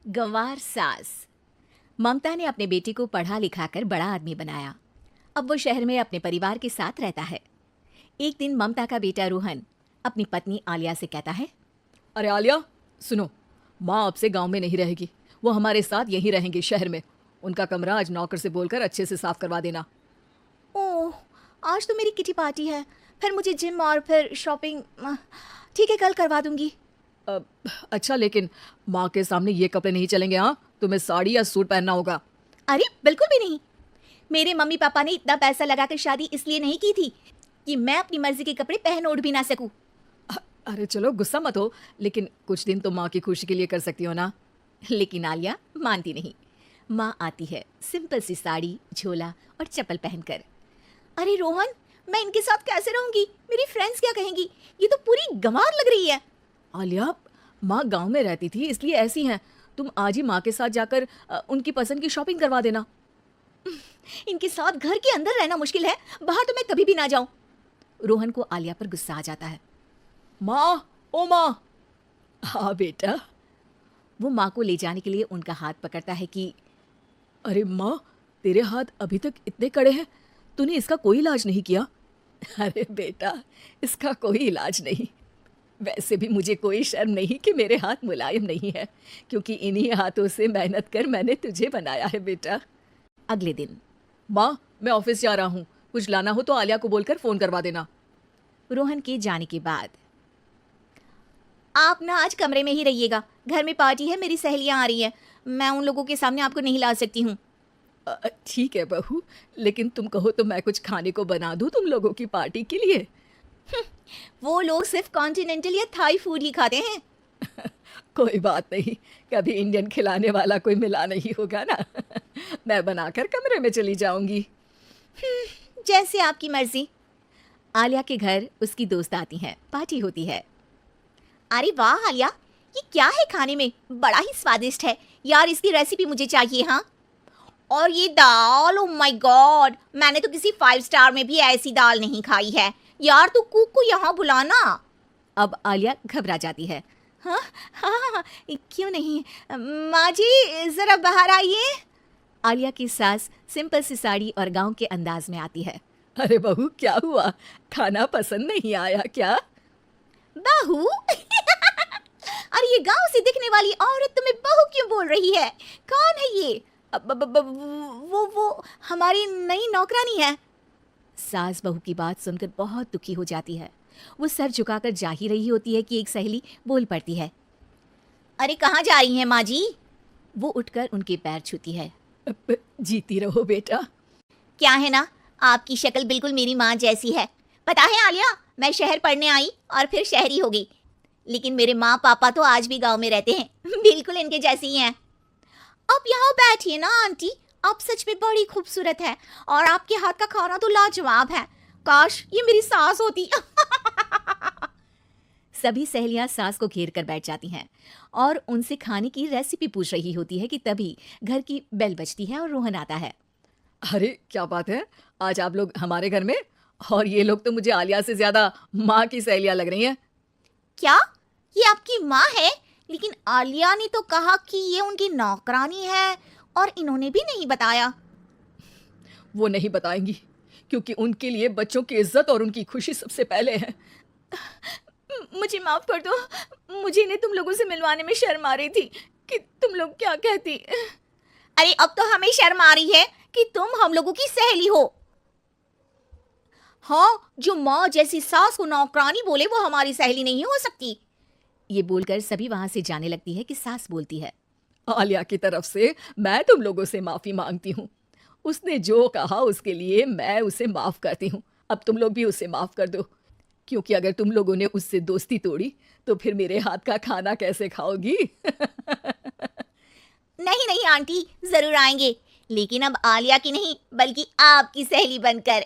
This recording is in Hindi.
गंवार सास। ममता ने अपने बेटे को पढ़ा लिखाकर बड़ा आदमी बनाया। अब वो शहर में अपने परिवार के साथ रहता है। एक दिन ममता का बेटा रोहन अपनी पत्नी आलिया से कहता है, अरे आलिया, सुनो, माँ अब से गांव में नहीं रहेगी। वो हमारे साथ यहीं रहेंगे शहर में। उनका कमरा आज नौकर से बोलकर अच्छे से साफ करवा देना। ओह, आज तो मेरी किटी पार्टी है, फिर मुझे जिम और फिर शॉपिंग। ठीक है, कल करवा दूंगी। अच्छा, लेकिन माँ के सामने ये कपड़े नहीं चलेंगे। हाँ, तुम्हें साड़ी या सूट पहनना होगा। अरे बिल्कुल भी नहीं। मेरे मम्मी पापा ने इतना पैसा लगाकर शादी इसलिए नहीं की थी कि मैं अपनी मर्जी के कपड़े पहन ओढ़ भी ना सकूं। अरे चलो, गुस्सा मत हो, लेकिन कुछ दिन तो माँ की खुशी के लिए कर सकती हो ना। लेकिन आलिया मानती नहीं। माँ आती है सिंपल सी साड़ी, झोला और चप्पल पहनकर। अरे रोहन, मैं इनके साथ कैसे रहूंगी? मेरी फ्रेंड्स क्या कहेंगी? ये तो पूरी गंवार लग रही है। आलिया, माँ गांव में रहती थी इसलिए ऐसी हैं। तुम आज ही माँ के साथ जाकर उनकी पसंद की शॉपिंग करवा देना। इनके साथ घर के अंदर रहना मुश्किल है, बाहर तो मैं कभी भी ना जाऊं। रोहन को आलिया पर गुस्सा आ जाता है। माँ, ओ माँ। हाँ बेटा। वो माँ को ले जाने के लिए उनका हाथ पकड़ता है कि अरे माँ, तेरे हाथ अभी तक इतने कड़े हैं, तूने इसका कोई इलाज नहीं किया? अरे बेटा, इसका कोई इलाज नहीं। वैसे भी मुझे कोई शर्म नहीं कि मेरे हाथ मुलायम नहीं है, क्योंकि इन्हीं हाथों से मेहनत कर मैंने तुझे बनाया है बेटा। अगले दिन। माँ, मैं ऑफिस जा रहा हूँ, कुछ लाना हो तो आलिया को बोलकर फ़ोन करवा देना। रोहन के जाने के बाद, आप ना आज कमरे में ही रहिएगा, घर में पार्टी है, मेरी सहेलियां आ रही हैं, मैं उन लोगों के सामने आपको नहीं ला सकती हूँ। ठीक है बहू, लेकिन तुम कहो तो मैं कुछ खाने को बना दूँ तुम लोगों की पार्टी के लिए। वो लोग सिर्फ कॉन्टिनेंटल या थाई फूड ही खाते हैं। कोई बात नहीं, कभी इंडियन खिलाने वाला कोई मिला नहीं होगा ना। मैं बनाकर कमरे में चली जाऊंगी। जैसे आपकी मर्जी। आलिया के घर उसकी दोस्त आती हैं, पार्टी होती है। अरे वाह आलिया, ये क्या है खाने में? बड़ा ही स्वादिष्ट है यार, इसकी रेसिपी मुझे चाहिए। हाँ, और ये दाल, ओ माय गॉड, मैंने तो किसी 5 स्टार में भी ऐसी दाल नहीं खाई है यार। तू कुक को यहाँ बुलाना। अब आलिया घबरा जाती है। हाँ हाँ, क्यों नहीं, माँ जी जरा बाहर आइए। आलिया की सास सिंपल सी साड़ी और गांव के अंदाज में आती है। अरे बहू, क्या हुआ? खाना पसंद नहीं आया क्या? बहू? अरे ये गांव से दिखने वाली औरत तुम्हें बहू क्यों बोल रही है? कौन है ये? वो हमारी नई नौकरानी है। सास बहू की बात सुनकर बहुत दुखी हो जाती है। वो सर झुकाकर जा ही रही होती है कि एक सहेली बोल पड़ती है। अरे कहाँ जा रही हैं माँ जी? वो उठकर उनके पैर छूती है। जीती रहो बेटा। क्या है ना, आपकी शक्ल बिल्कुल मेरी माँ जैसी है। पता है आलिया, मैं शहर पढ़ने आई और फिर शहरी हो गई, लेकिन मेरे माँ पापा तो आज भी गांव में रहते हैं, बिल्कुल इनके जैसी ही हैं। आप यहाँ बैठिए ना आंटी, आप सच में बड़ी खूबसूरत है और आपके हाथ का खाना तो लाजवाब है। काश ये मेरी सास होती। सभी सहेलियां सास को घेर कर बैठ जाती हैं और उनसे खाने की रेसिपी पूछ रही होती है कि तभी घर की बेल बजती है और रोहन आता है। अरे क्या बात है, आज आप लोग हमारे घर में? और ये लोग तो मुझे आलिया से ज्यादा माँ की सहेलियां लग रही हैं। क्या ये आपकी माँ है? लेकिन आलिया ने तो कहा कि ये उनकी नौकरानी है और इन्होंने भी नहीं बताया। वो नहीं बताएंगी, क्योंकि उनके लिए बच्चों की इज्जत और उनकी खुशी सबसे पहले है। मुझे माफ कर दो, मुझे इन्हें तुम लोगों से मिलवाने में शर्म आ रही थी कि तुम लोग क्या कहती। अरे अब तो हमें शर्म आ रही है कि तुम हम लोगों की सहेली हो। हाँ, जो माँ जैसी सास को नौकरानी बोले वो हमारी सहेली नहीं हो सकती। ये बोलकर सभी वहां से जाने लगती है कि सास बोलती है। आलिया की तरफ से मैं तुम लोगों से माफी मांगती हूँ। उसने जो कहा उसके लिए मैं उसे माफ करती हूँ। अब तुम लोग भी उसे माफ कर दो, क्योंकि अगर तुम लोगों ने उससे दोस्ती तोड़ी तो फिर मेरे हाथ का खाना कैसे खाओगी? नहीं नहीं आंटी, जरूर आएंगे, लेकिन अब आलिया की नहीं बल्कि आपकी सहेली बनकर।